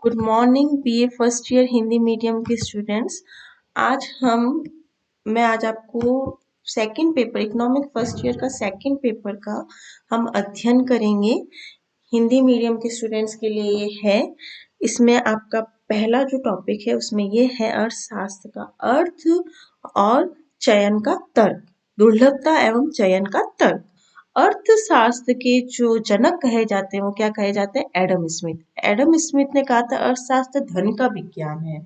Good morning BA first year Hindi medium के students. आज हम मैं आज आपको second paper economic first year का सेकंड पेपर का हम अध्ययन करेंगे। हिंदी मीडियम के स्टूडेंट्स के लिए ये है। इसमें आपका पहला जो टॉपिक है उसमें ये है अर्थशास्त्र का अर्थ और चयन का तर्क, दुर्लभता एवं चयन का तर्क। अर्थशास्त्र के जो जनक कहे जाते हैं वो क्या कहे जाते हैं? Adam Smith. एडम स्मिथ ने कहा था अर्थशास्त्र धन का विज्ञान है।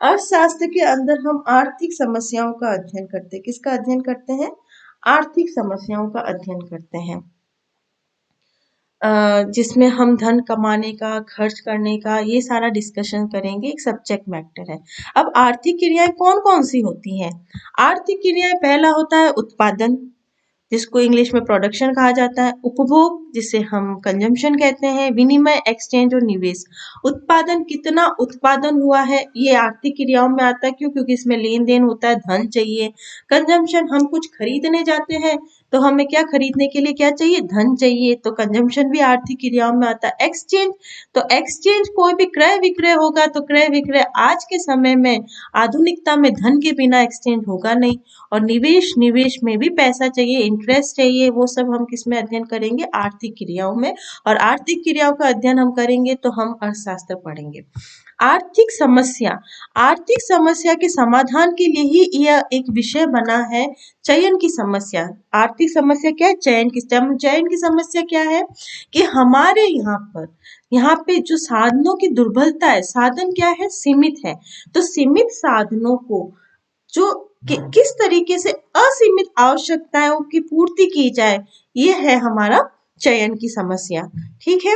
अर्थशास्त्र के अंदर हम आर्थिक समस्याओं का अध्ययन करते हैं। किसका अध्ययन करते हैं? आर्थिक समस्याओं का अध्ययन करते हैं, जिसमें हम धन कमाने का, खर्च करने का ये सारा डिस्कशन करेंगे। एक सब्जेक्ट मैटर है। अब आर्थिक क्रियाएं कौन कौन सी होती हैं? आर्थिक क्रियाएं पहला होता है उत्पादन, जिसको इंग्लिश में प्रोडक्शन कहा जाता है। उपभोग, जिसे हम कंजम्पशन कहते हैं। विनिमय, एक्सचेंज और निवेश। उत्पादन, कितना उत्पादन हुआ है, ये आर्थिक क्रियाओं में आता है। क्यों? क्योंकि इसमें लेन देन होता है, धन चाहिए। कंजम्पशन, हम कुछ खरीदने जाते हैं तो हमें क्या खरीदने के लिए क्या चाहिए? धन चाहिए, तो कंजम्पशन भी आर्थिक क्रियाओं में आता है। एक्सचेंज, तो एक्सचेंज कोई भी क्रय विक्रय होगा तो क्रय विक्रय आज के समय में आधुनिकता में धन के बिना एक्सचेंज होगा नहीं। और निवेश, निवेश में भी पैसा चाहिए, इंटरेस्ट चाहिए। वो सब हम किस में अध्ययन करेंगे? आर्थिक क्रियाओं में। और आर्थिक क्रियाओं का अध्ययन हम करेंगे तो हम अर्थशास्त्र पढ़ेंगे। आर्थिक समस्या, आर्थिक समस्या के समाधान के लिए ही यह एक विषय बना है चयन की समस्या। आर्थिक समस्या क्या है? चयन की समस्या क्या है कि हमारे यहाँ पे जो साधनों की दुर्बलता है, साधन क्या है? सीमित है। तो सीमित साधनों को जो किस तरीके से असीमित आवश्यकताओं की पूर्ति की जाए, ये है हमारा चयन की समस्या। ठीक है,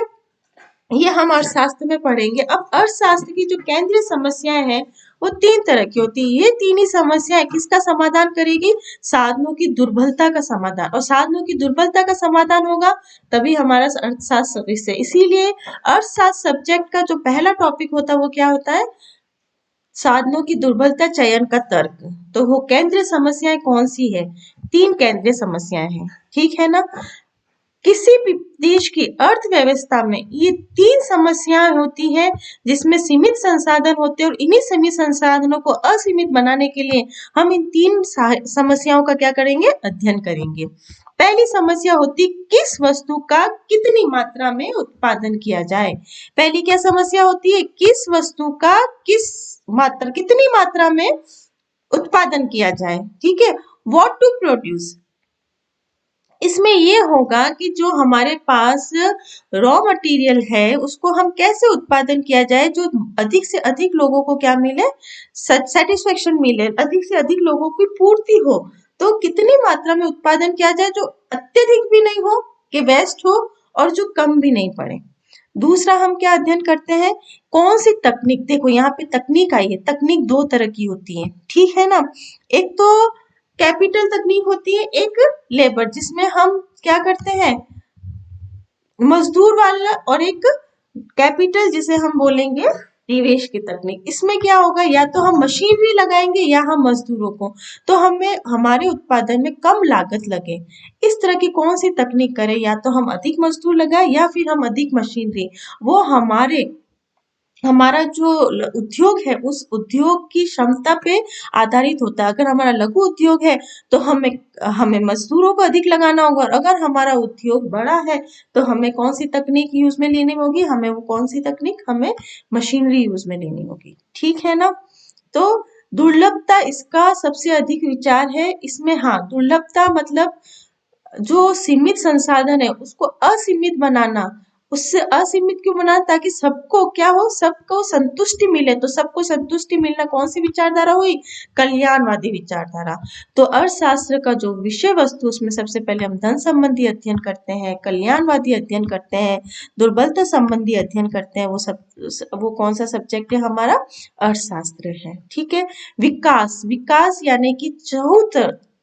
ये हम अर्थशास्त्र में पढ़ेंगे। अब अर्थशास्त्र की जो केंद्रीय समस्याएं हैं वो तीन तरह की होती है। ये तीन ही समस्याएं किसका समाधान करेगी? साधनों की दुर्बलता का समाधान। और साधनों की दुर्बलता का समाधान होगा तभी हमारा अर्थशास्त्र विषय। इसीलिए अर्थशास्त्र सब्जेक्ट का जो पहला टॉपिक होता है वो क्या होता है? साधनों की दुर्बलता, चयन का तर्क। तो वो केंद्रीय समस्याएं कौन सी है? तीन केंद्रीय समस्याएं हैं। ठीक है ना? किसी भी देश की अर्थव्यवस्था में ये तीन समस्याएं होती है, जिसमें सीमित संसाधन होते हैं और इन्हीं सीमित संसाधनों को असीमित बनाने के लिए हम इन तीन समस्याओं का क्या करेंगे? अध्ययन करेंगे। पहली समस्या होती, किस वस्तु का कितनी मात्रा में उत्पादन किया जाए। पहली क्या समस्या होती है? किस वस्तु का कितनी मात्रा में उत्पादन किया जाए। ठीक है, व्हाट टू प्रोड्यूस। इसमें ये होगा कि जो हमारे पास रॉ मटेरियल है उसको हम कैसे उत्पादन किया जाए जो अधिक से अधिक लोगों को क्या मिले? सेटिस्फेक्शन मिले, अधिक से अधिक लोगों की पूर्ति हो। तो कितनी मात्रा में उत्पादन किया जाए जो अत्यधिक भी नहीं हो कि वेस्ट हो और जो कम भी नहीं पड़े। दूसरा हम क्या अध्ययन करते हैं? कौन सी तकनीक, देखो यहाँ पे तकनीक आई है। तकनीक दो तरह की होती है, ठीक है ना? एक तो कैपिटल तकनीक होती है, एक लेबर, जिसमें हम क्या करते हैं? मजदूर वाला। और एक कैपिटल जिसे हम बोलेंगे निवेश की तकनीक। इसमें क्या होगा? या तो हम मशीनरी लगाएंगे या हम मजदूरों को, तो हमें हमारे उत्पादन में कम लागत लगे। इस तरह की कौन सी तकनीक करें? या तो हम अधिक मजदूर लगाए या फिर हम अधिक मशीनरी। वो हमारा जो उद्योग है उस उद्योग की क्षमता पे आधारित होता है। अगर हमारा लघु उद्योग है तो हमें हमें मजदूरों को अधिक लगाना होगा, और अगर हमारा उद्योग बड़ा है तो हमें कौन सी तकनीक यूज में लेनी होगी? हमें वो कौन सी तकनीक? हमें मशीनरी यूज में लेनी होगी। ठीक है ना? तो दुर्लभता इसका सबसे अधिक विचार है इसमें। हाँ, दुर्लभता मतलब जो सीमित संसाधन है उसको असीमित बनाना। उससे असीमित क्यों बनाना? ताकि सबको क्या हो? सबको संतुष्टि मिले। तो सबको संतुष्टि मिलना कौन सी विचारधारा हुई? कल्याणवादी विचारधारा। तो अर्थशास्त्र का जो विषय वस्तु, उसमें सबसे पहले हम धन संबंधी अध्ययन करते हैं, कल्याणवादी अध्ययन करते हैं, दुर्बलता संबंधी अध्ययन करते हैं। वो कौन सा सब्जेक्ट है हमारा? अर्थशास्त्र है। ठीक है, विकास, विकास यानी कि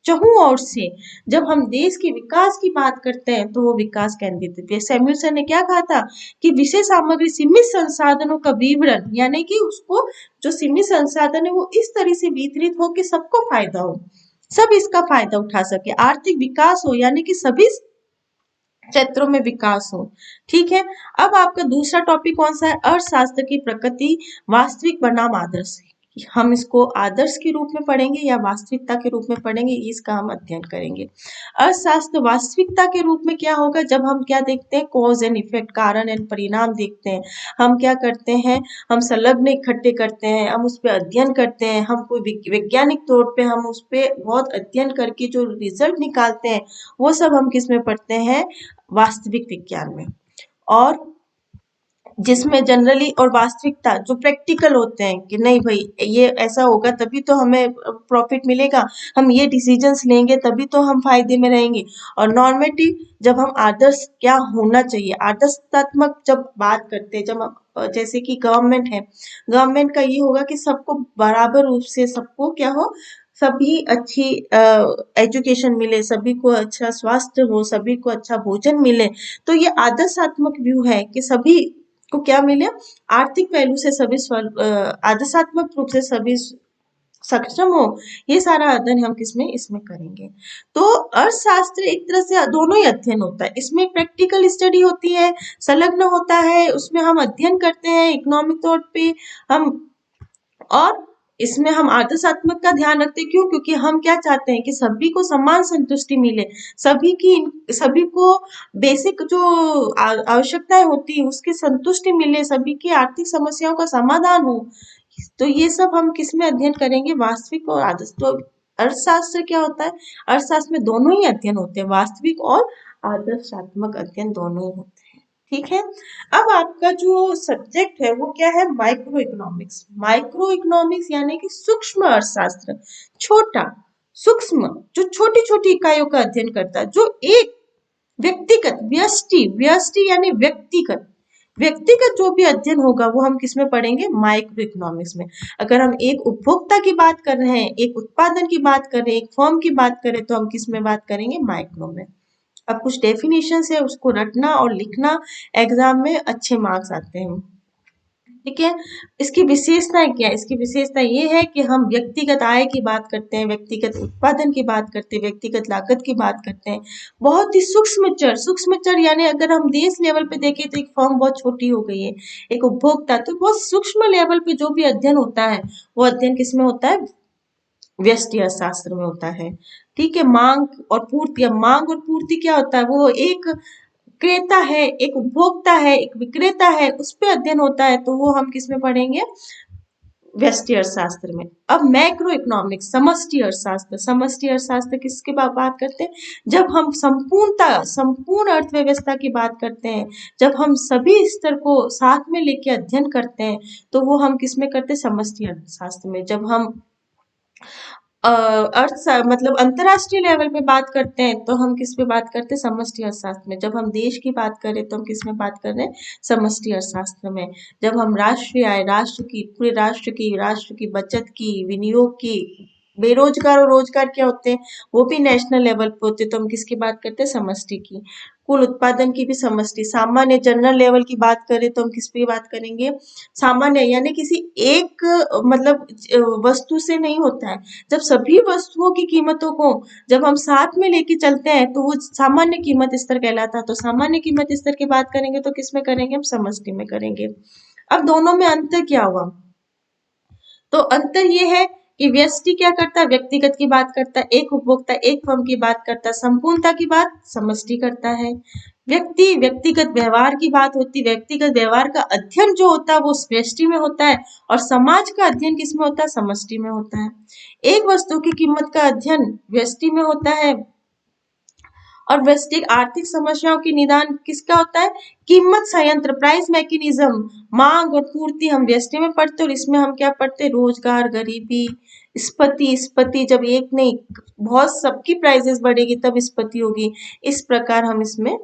चहुं ओर से जब हम देश के विकास की बात करते हैं तो वो विकास केंद्रित है। सैमुअलसन ने क्या कहा था कि विषय सामग्री सीमित संसाधनों का विवरण, यानी कि उसको जो सीमित संसाधन है वो इस तरह से वितरित हो कि सबको फायदा हो, सब इसका फायदा उठा सके। आर्थिक विकास हो यानी कि सभी क्षेत्रों में विकास हो। ठीक है। अब आपका दूसरा टॉपिक कौन सा है? अर्थशास्त्र की प्रकृति वास्तविक बनाम आदर्श। हम इसको आदर्श के रूप में पढ़ेंगे या वास्तविकता के रूप में पढ़ेंगे, इसका हम अध्ययन करेंगे। अर्थशास्त्र वास्तविकता के रूप में क्या होगा? जब हम क्या देखते हैं, कॉज एंड इफेक्ट, कारण एंड परिणाम देखते हैं। हम क्या करते हैं, हम संलग्न इकट्ठे करते हैं, हम उस पर अध्ययन करते हैं, हम कोई वैज्ञानिक तौर पे हम उस पर बहुत अध्ययन करके जो रिजल्ट निकालते हैं, वो सब हम किस में पढ़ते हैं? वास्तविक विज्ञान में। और जिसमें जनरली और वास्तविकता जो प्रैक्टिकल होते हैं कि नहीं भाई ये ऐसा होगा तभी तो हमें प्रॉफिट मिलेगा, हम ये डिसीजंस लेंगे तभी तो हम फायदे में रहेंगे। और नॉर्मेटिव, जब हम आदर्श क्या होना चाहिए, आदर्शात्मक जब बात करते हैं, जब हम जैसे कि गवर्नमेंट है, गवर्नमेंट का ये होगा कि सबको बराबर रूप से सबको क्या हो, सभी अच्छी एजुकेशन मिले, सभी को अच्छा स्वास्थ्य हो, सभी को अच्छा भोजन मिले। तो ये आदर्शात्मक व्यू है कि सभी को क्या मिले, आर्थिक पहलू से सभी आदर्शात्मक रूप से सभी सक्षम हो। ये सारा अध्ययन हम किसमें, इसमें करेंगे। तो अर्थशास्त्र एक तरह से दोनों ही अध्ययन होता है, इसमें प्रैक्टिकल स्टडी होती है, संलग्न होता है, उसमें हम अध्ययन करते हैं इकोनॉमिक तौर पे हम, और इसमें हम आदर्शात्मक का ध्यान रखते हैं। क्यों? क्योंकि हम क्या चाहते हैं कि सभी को समान संतुष्टि मिले, सभी को बेसिक जो आवश्यकताएं होती है उसकी संतुष्टि मिले, सभी की आर्थिक समस्याओं का समाधान हो। तो ये सब हम किस में अध्ययन करेंगे? वास्तविक और आदर्श। तो अर्थशास्त्र क्या होता है? अर्थशास्त्र में दोनों ही अध्ययन होते हैं, वास्तविक और आदर्शात्मक अध्ययन दोनों ही होते हैं। ठीक है। अब आपका जो सब्जेक्ट है वो क्या है? Micro economics. माइक्रो इकोनॉमिक्स यानी कि सूक्ष्म अर्थशास्त्र, छोटा, सूक्ष्म, जो छोटी छोटी इकाइयों का अध्ययन करता है, जो एक व्यक्तिगत, व्यष्टि, व्यष्टि यानी व्यक्तिगत, व्यक्तिगत जो भी अध्ययन होगा वो हम किस में पढ़ेंगे? माइक्रो इकोनॉमिक्स में। अगर हम एक उपभोक्ता की बात कर रहे हैं, एक उत्पादन की बात कर रहे हैं, एक फर्म की बात करें, तो हम किस में बात करेंगे? माइक्रो में। अब कुछ डेफिनेशन है, उसको रटना और लिखना, एग्जाम में अच्छे मार्क्स आते हैं। ठीक है। इसकी विशेषताएं क्या है? इसकी विशेषता ये है कि हम व्यक्तिगत आय की बात करते हैं, व्यक्तिगत उत्पादन की बात करते हैं, व्यक्तिगत लागत की बात करते हैं। बहुत ही सूक्ष्म चर, सूक्ष्म चर यानी अगर हम देश लेवल पे देखें तो एक फर्म बहुत छोटी हो गई है, एक उपभोक्ता, तो बहुत सूक्ष्म लेवल पे जो भी अध्ययन होता है वो अध्ययन किसमें होता है? व्यष्टि अर्थशास्त्र में होता है। ठीक है। मांग और पूर्ति, अब मांग और पूर्ति क्या होता है? वो एक क्रेता है, एक उपभोक्ता है, एक विक्रेता है, उस पर अध्ययन होता है, तो वो हम किस में पढ़ेंगे? व्यष्टि अर्थशास्त्र में। अब मैक्रो इकोनॉमिक्स, समष्टि अर्थशास्त्र। समष्टि अर्थशास्त्र किसके बात करते हैं? जब हम संपूर्णता, संपूर्ण अर्थव्यवस्था की बात करते हैं, जब हम सभी स्तर को साथ में लेके अध्ययन करते हैं, तो वो हम किस में करते हैं? समष्टि अर्थशास्त्र में। जब हम मतलब अंतरराष्ट्रीय लेवल पे बात करते हैं तो हम किस पे बात करते हैं? समष्टि अर्थशास्त्र में। जब हम देश की बात करें तो हम किस में बात कर रहे हैं? समष्टि अर्थशास्त्र में। जब हम राष्ट्रीय आय, राष्ट्र की, पूरे राष्ट्र की बचत की, विनियोग की, बेरोजगार और रोजगार क्या होते हैं वो भी नेशनल लेवल पे होते हैं, तो हम किसकी बात करते हैं? समष्टि की। कुल उत्पादन की भी समष्टि। सामान्य जनरल लेवल की बात करें तो हम किस पे बात करेंगे? सामान्य यानी किसी एक मतलब वस्तु से नहीं होता है। जब सभी वस्तुओं की कीमतों को जब हम साथ में लेके चलते हैं तो वो सामान्य कीमत स्तर कहलाता है। तो सामान्य कीमत स्तर की बात करेंगे तो किस में करेंगे? हम समष्टि में करेंगे। अब दोनों में अंतर क्या हुआ? तो अंतर ये है कि व्यष्टि क्या करता है? व्यक्तिगत की बात करता है, एक उपभोक्ता, एक फर्म की बात करता है, संपूर्णता की बात समष्टि करता है। व्यक्ति, व्यक्तिगत व्यवहार की बात होती है, व्यक्तिगत व्यवहार का अध्ययन जो होता है वो व्यष्टि में होता है, और समाज का अध्ययन किसमें होता है? समष्टि में होता है। एक वस्तु की कीमत का अध्ययन व्यष्टि में होता है, और वैश्विक आर्थिक समस्याओं की निदान किसका होता है? कीमत संयंत्र, प्राइस मैकेनिज्म, मांग और पूर्ति हम व्यष्टि में पढ़ते, और इसमें हम क्या पढ़ते? रोजगार, गरीबी, स्पति, स्पति जब एक नहीं बहुत सबकी प्राइसेस बढ़ेगी तब स्पति होगी। इस प्रकार हम इसमें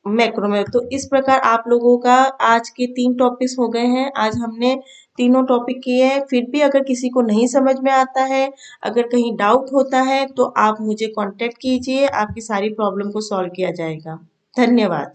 मैक्रो में। तो इस प्रकार आप लोगों का आज के 3 टॉपिक्स हो गए हैं। आज हमने तीनों टॉपिक किए हैं। फिर भी अगर किसी को नहीं समझ में आता है, अगर कहीं डाउट होता है तो आप मुझे कांटेक्ट कीजिए, आपकी सारी प्रॉब्लम को सॉल्व किया जाएगा। धन्यवाद।